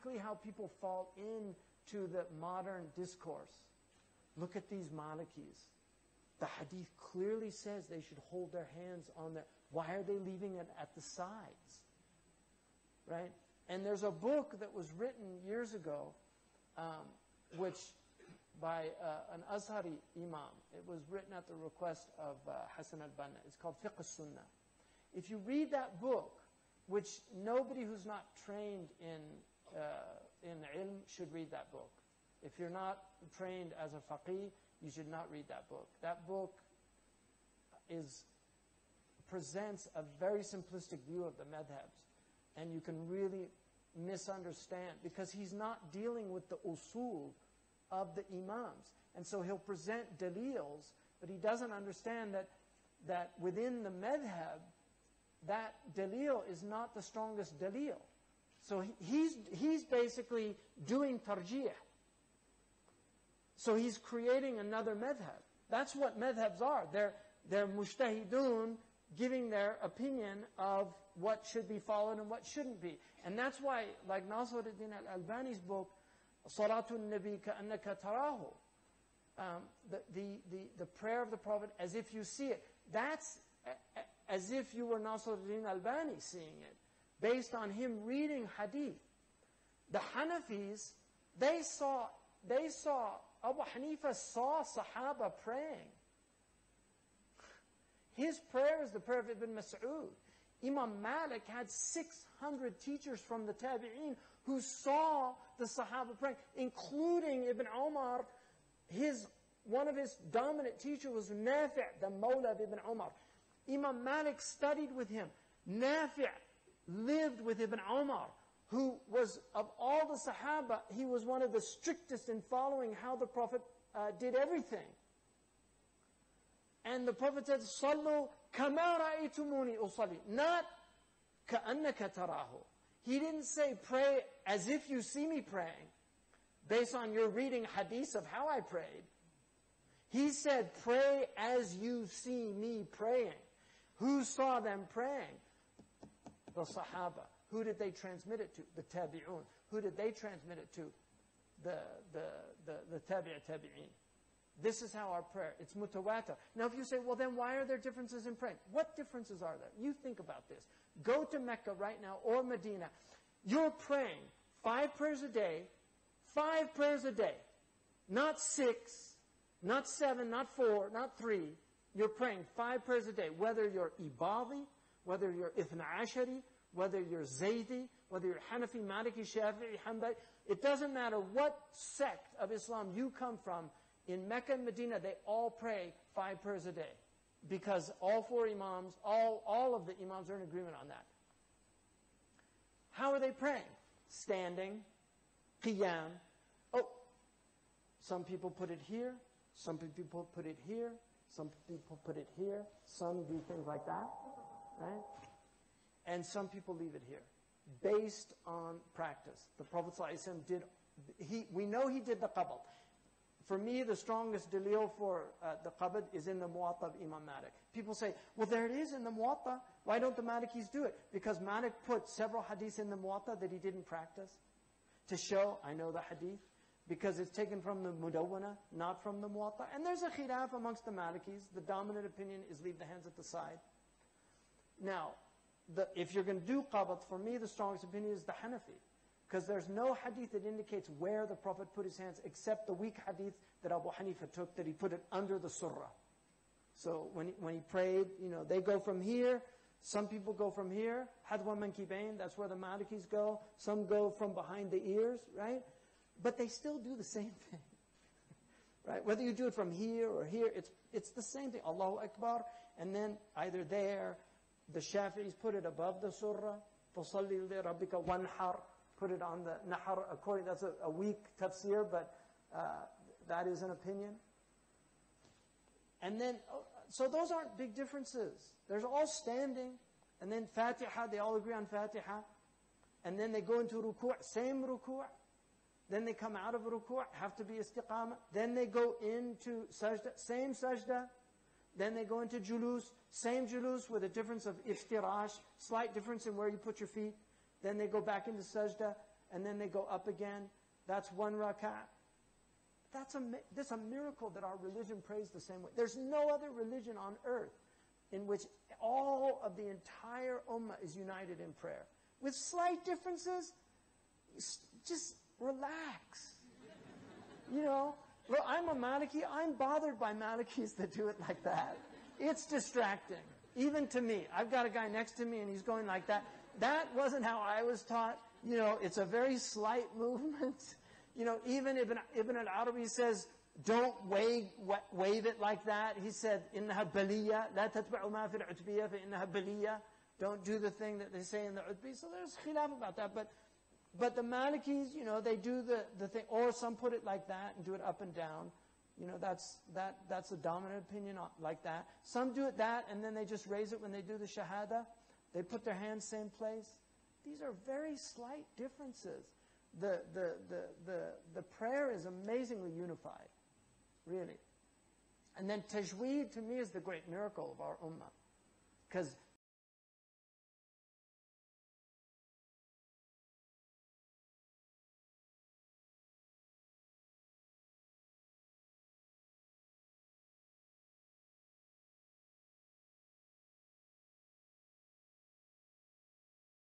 exactly how people fall into the modern discourse. Look at these Malikis. The hadith clearly says they should hold their hands on their... Why are they leaving it at the sides? Right? And there's a book that was written years ago, which by an Azhari Imam. It was written at the request of Hassan al-Banna. It's called Fiqh al-Sunnah. If you read that book, which nobody who's not trained in ilm should read that book. If you're not trained as a faqih, you should not read that book. That book presents a very simplistic view of the madhabs. And you can really misunderstand, because he's not dealing with the usul of the imams. And so he'll present dalils, but he doesn't understand that within the madhab, that dalil is not the strongest dalil. So he's basically doing tarjih. So he's creating another madhab. That's what madhabs are. They're mujtahidun giving their opinion of what should be followed and what shouldn't be. And that's why, like Nasiruddin al-Albani's book, Salatun Nabi Ka'annaka Tarahu, the prayer of the Prophet as if you see it. That's as if you were Nasiruddin al-Albani seeing it, based on him reading hadith. The Hanafis, they saw, Abu Hanifa saw Sahaba praying. His prayer is the prayer of Ibn Mas'ud. Imam Malik had 600 teachers from the Tabi'een who saw the Sahaba praying, including Ibn Umar. One of his dominant teachers was Nafi', the Mawla of Ibn Umar. Imam Malik studied with him. Nafi' lived with Ibn Umar, who was, of all the Sahaba, he was one of the strictest in following how the Prophet did everything. And the Prophet said, Sallu kama ra'aytumuni usalli. Not ka'annaka tarahu. He didn't say pray as if you see me praying, based on your reading hadith of how I prayed. He said, pray as you see me praying. Who saw them praying? The Sahaba. Who did they transmit it to? The Tabi'un. Who did they transmit it to? The Tabi'in. This is how our prayer, it's mutawatir. Now if you say, well then why are there differences in praying? What differences are there? You think about this. Go to Mecca right now or Medina. You're praying 5 prayers a day, 5 prayers a day. Not 6, not 7, not 4, not 3. You're praying 5 prayers a day. Whether you're Ibadi, whether you're Ithna Ashari, whether you're Zaydi, whether you're Hanafi, Maliki, Shafi'i, Hanbali. It doesn't matter what sect of Islam you come from. In Mecca and Medina, they all pray 5 prayers a day. Because all 4 imams, all of the imams are in agreement on that. How are they praying? Standing, qiyam. Oh, some people put it here, some people put it here, some people put it here, some do things like that, right? And some people leave it here, based on practice. The Prophet ﷺ did, we know he did the qabd. For me, the strongest dalil for the qabd is in the Muwatta of Imam Malik. People say, well, there it is in the Muwatta. Why don't the Malikis do it? Because Malik put several hadiths in the Muwatta that he didn't practice. To show, I know the hadith. Because it's taken from the Mudawwana, not from the Muwatta. And there's a khilaf amongst the Malikis. The dominant opinion is leave the hands at the side. Now, if you're going to do qabd, for me, the strongest opinion is the Hanafi. Because there's no hadith that indicates where the Prophet put his hands, except the weak hadith that Abu Hanifa took, that he put it under the surah. So when he prayed, they go from here. Some people go from here. Hadwa mankibain, that's where the Malikis go. Some go from behind the ears, right? But they still do the same thing. Right? Whether you do it from here or here, it's the same thing. Allahu Akbar. And then either there, the Shafi'is put it above the surah. فَصَلِّ لِرَبِّكَ وَانْحَرْ. Put it on the nahar, according, that's a weak tafsir, but that is an opinion. And then, so those aren't big differences. There's all standing, and then Fatiha, they all agree on Fatiha. And then they go into ruku', same ruku'. Then they come out of ruku', have to be istiqamah. Then they go into sajda, same sajda. Then they go into julus, same julus with a difference of iftirash, slight difference in where you put your feet. Then they go back into sajda, and then they go up again. That's 1 rak'ah. That's a miracle that our religion prays the same way. There's no other religion on earth in which all of the entire ummah is united in prayer. With slight differences, just relax. You know, look, I'm a Maliki. I'm bothered by Malikis that do it like that. It's distracting, even to me. I've got a guy next to me and he's going like that. That wasn't how I was taught. You know, it's a very slight movement. You know, even Ibn al-Arabi says, don't wave it like that. He said, إِنَّهَا بَلِيَّةٌ لَا تَتْبَعُ مَا فِي الْعُتْبِيَّةِ فَإِنَّهَا بَلِيَّةٌ. Don't do the thing that they say in the Utbi. So there's khilaf about that. But the Malikis, you know, they do the thing, or some put it like that and do it up and down. You know, that's the dominant opinion like that. Some do it that, and then they just raise it when they do the Shahada. They put their hands same place. These are very slight differences. The prayer is amazingly unified, really. And then tajweed, to me, is the great miracle of our ummah. Because